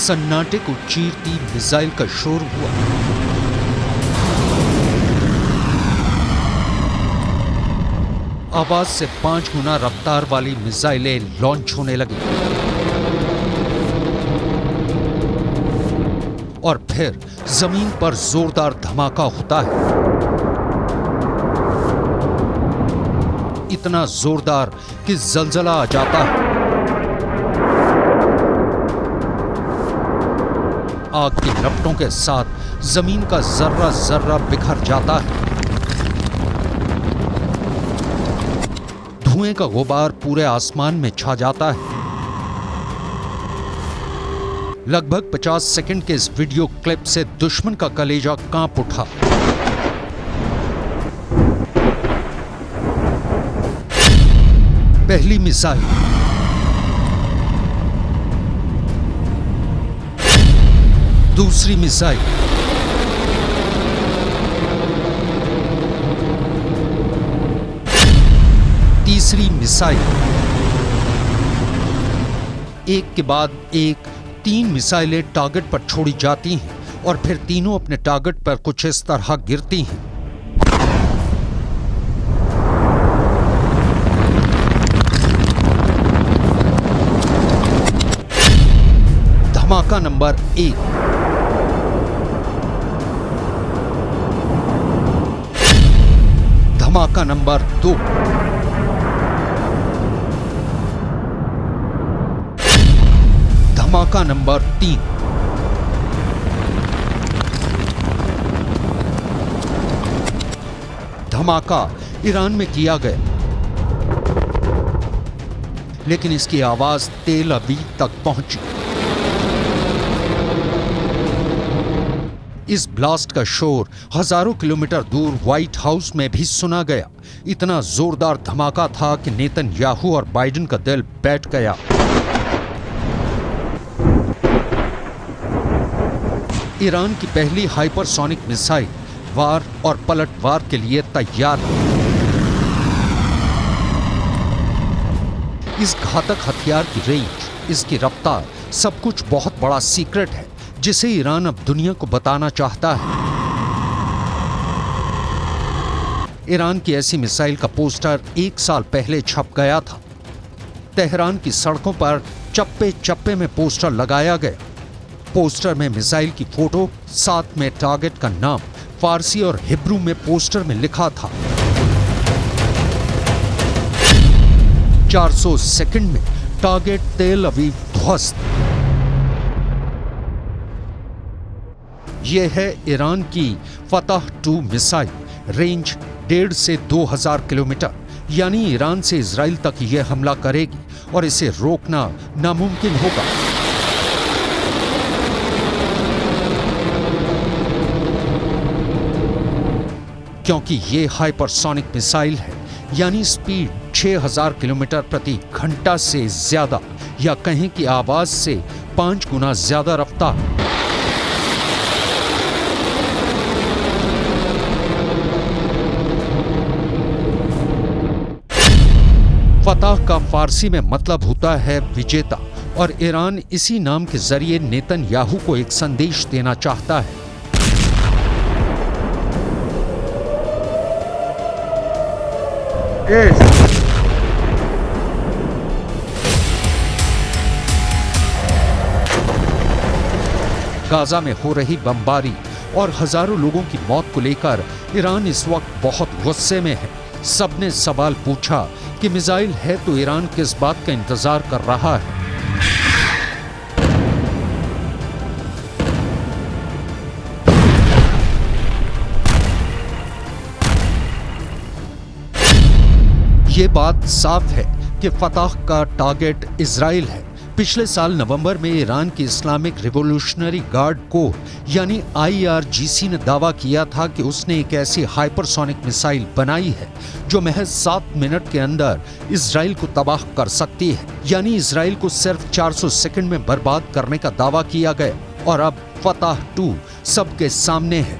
सन्नाटे को चीरती मिसाइल का शोर हुआ। आवाज से 5 गुना रफ्तार वाली मिसाइलें लॉन्च होने लगी और फिर जमीन पर जोरदार धमाका होता है, इतना जोरदार कि जलजला आ जाता है। आग की लपटों के साथ जमीन का जर्रा जर्रा बिखर जाता है। धुएं का गुबार पूरे आसमान में छा जाता है। लगभग 50 सेकंड के इस वीडियो क्लिप से दुश्मन का कलेजा कांप उठा। पहली मिसाइल, दूसरी मिसाइल, तीसरी मिसाइल, एक के बाद एक 3 मिसाइलें टारगेट पर छोड़ी जाती हैं और फिर तीनों अपने टारगेट पर कुछ इस तरह गिरती हैं। धमाका नंबर 1, धमाका नंबर 2, धमाका नंबर 3, धमाका ईरान में किया गया, लेकिन इसकी आवाज तेल अवीव तक पहुंची। इस ब्लास्ट का शोर हजारों किलोमीटर दूर व्हाइट हाउस में भी सुना गया। इतना जोरदार धमाका था कि नेतन्याहू और बाइडेन का दिल बैठ गया। ईरान की पहली हाइपरसोनिक मिसाइल वार और पलटवार के लिए तैयार है। इस घातक हथियार की रेंज, इसकी रफ्तार, सब कुछ बहुत बड़ा सीक्रेट है जिसे ईरान अब दुनिया को बताना चाहता है। ईरान की ऐसी मिसाइल का पोस्टर 1 साल पहले छप गया था। तेहरान की सड़कों पर चप्पे चप्पे में पोस्टर लगाया गया। पोस्टर में मिसाइल की फोटो, साथ में टारगेट का नाम फारसी और हिब्रू में पोस्टर में लिखा था। 400 सेकंड में टारगेट तेल अवीव ध्वस्त। यह है ईरान की फतह 2 मिसाइल। रेंज 1.5 से 2000 किलोमीटर, यानी ईरान से इजराइल तक यह हमला करेगी और इसे रोकना नामुमकिन होगा। क्योंकि ये हाइपरसोनिक मिसाइल है, यानी स्पीड 6000 किलोमीटर प्रति घंटा से ज्यादा, या कहें कि आवाज से 5 गुना ज्यादा रफ्तार। फतह का फारसी में मतलब होता है विजेता, और ईरान इसी नाम के जरिए नेतन्याहू को एक संदेश देना चाहता है। गाजा में हो रही बमबारी और हजारों लोगों की मौत को लेकर ईरान इस वक्त बहुत गुस्से में है। सबने सवाल पूछा कि मिसाइल है तो ईरान किस बात का इंतजार कर रहा है। ये बात साफ है कि फतह का टारगेट इजराइल है। पिछले साल नवंबर में ईरान की इस्लामिक रिवॉल्यूशनरी गार्ड कोर यानी IRGC ने दावा किया था कि उसने एक ऐसी हाइपरसोनिक मिसाइल बनाई है जो महज 7 मिनट के अंदर इजराइल को तबाह कर सकती है। यानी इजराइल को सिर्फ 400 सेकंड में बर्बाद करने का दावा किया गया, और अब फतह 2 सबके सामने है।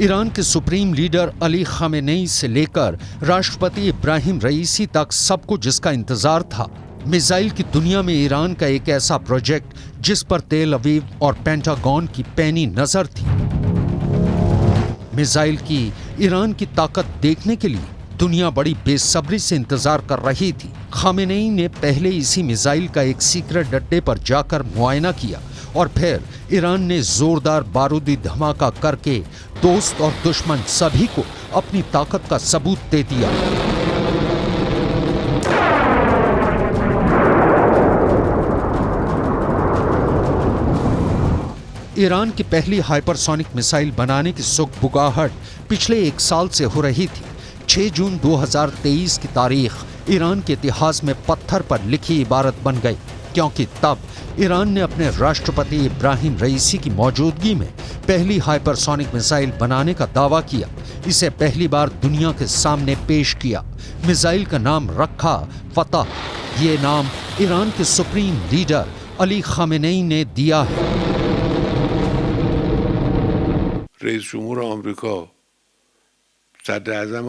ईरान के सुप्रीम लीडर अली खामेनेई से लेकर राष्ट्रपति इब्राहिम रईसी तक सबको जिसका इंतजार था, मिसाइल की दुनिया में ईरान का एक ऐसा प्रोजेक्ट जिस पर तेल अवीव और पेंटागन की पैनी नजर थी। मिसाइल की ईरान की ताकत देखने के लिए दुनिया बड़ी बेसब्री से इंतजार कर रही थी। खामेनेई ने पहले इसी मिसाइल का एक सीक्रेट अड्डे पर जाकर मुआयना किया और फिर ईरान ने जोरदार बारूदी धमाका करके दोस्त और दुश्मन सभी को अपनी ताकत का सबूत दे दिया। ईरान की पहली हाइपरसोनिक मिसाइल बनाने की सुगबुगाहट पिछले एक साल से हो रही थी। 6 जून 2023 की तारीख ईरान के इतिहास में पत्थर पर लिखी इबारत बन गई, क्योंकि तब ईरान ने अपने राष्ट्रपति इब्राहिम रईसी की मौजूदगी में पहली हाइपरसोनिक मिसाइल बनाने का दावा किया। इसे पहली बार दुनिया के सामने पेश किया। मिसाइल का नाम रखा फतह। ये नाम ईरान के सुप्रीम लीडर अली खामेनेई ने दिया है। रईस जमहूर अमेरिका, सदर आज़म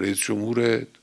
रईस जमहूर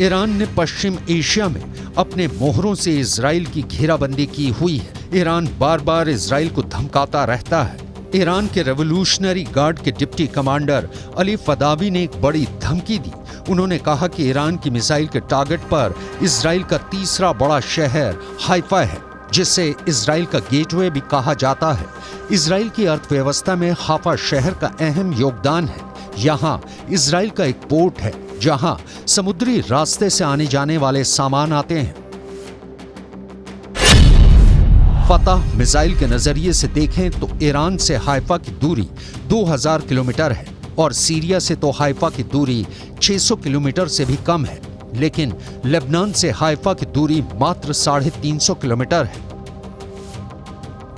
ईरान ने पश्चिम एशिया में अपने मोहरों से इजराइल की घेराबंदी की हुई है। ईरान बार बार इजराइल को धमकाता रहता है। ईरान के रेवोल्यूशनरी गार्ड के डिप्टी कमांडर अली फदावी ने एक बड़ी धमकी दी। उन्होंने कहा कि ईरान की मिसाइल के टारगेट पर इजराइल का तीसरा बड़ा शहर हाइफा है, जिसे इजराइल का गेटवे भी कहा जाता है। इजराइल की अर्थव्यवस्था में हाफा शहर का अहम योगदान है। यहाँ इजराइल का एक पोर्ट है जहाँ समुद्री रास्ते से आने जाने वाले सामान आते हैं। फतह मिसाइल के नजरिए से देखें तो ईरान से हाइफा की दूरी 2000 किलोमीटर है और सीरिया से तो हाइफा की दूरी 600 किलोमीटर से भी कम है, लेकिन लेबनान से हाइफा की दूरी मात्र 350 किलोमीटर है।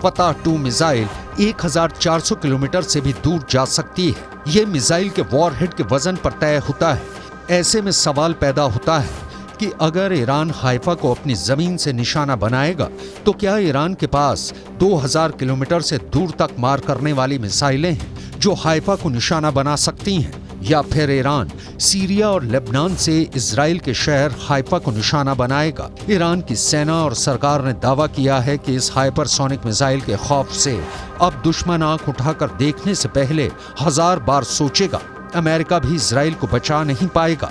फतह 2 मिसाइल 1400 किलोमीटर से भी दूर जा सकती है। यह मिसाइल के वॉरहेड के वजन पर तय होता है। ऐसे में सवाल पैदा होता है कि अगर ईरान हाइफा को अपनी जमीन से निशाना बनाएगा तो क्या ईरान के पास 2000 किलोमीटर से दूर तक मार करने वाली मिसाइलें हैं जो हाइफा को निशाना बना सकती हैं, या फिर ईरान सीरिया और लेबनान से इजराइल के शहर हाइफा को निशाना बनाएगा। ईरान की सेना और सरकार ने दावा किया है कि इस हाइपरसोनिक मिसाइल के खौफ से अब दुश्मन आंख उठाकर देखने से पहले 1000 बार सोचेगा। अमेरिका भी इजराइल को बचा नहीं पाएगा।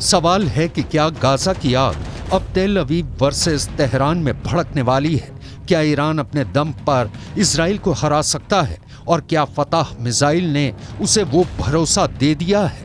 सवाल है कि क्या गाजा की आग अब तेल अवीव वर्सेस तेहरान में भड़कने वाली है? क्या ईरान अपने दम पर इजराइल को हरा सकता है? और क्या फतह मिसाइल ने उसे वो भरोसा दे दिया है?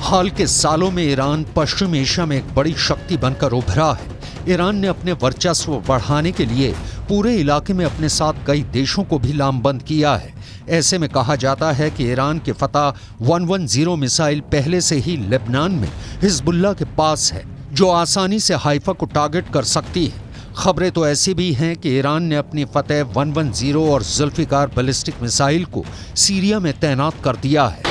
हाल के सालों में ईरान पश्चिम एशिया में एक बड़ी शक्ति बनकर उभरा है। ईरान ने अपने वर्चस्व बढ़ाने के लिए पूरे इलाके में अपने साथ कई देशों को भी लामबंद किया है। ऐसे में कहा जाता है कि ईरान के फतह 110 मिसाइल पहले से ही लेबनान में हिजबुल्लाह के पास है, जो आसानी से हाइफा को टारगेट कर सकती है। खबरें तो ऐसी भी हैं कि ईरान ने अपनी फतेह 110 और जुल्फिकार बैलिस्टिक मिसाइल को सीरिया में तैनात कर दिया है।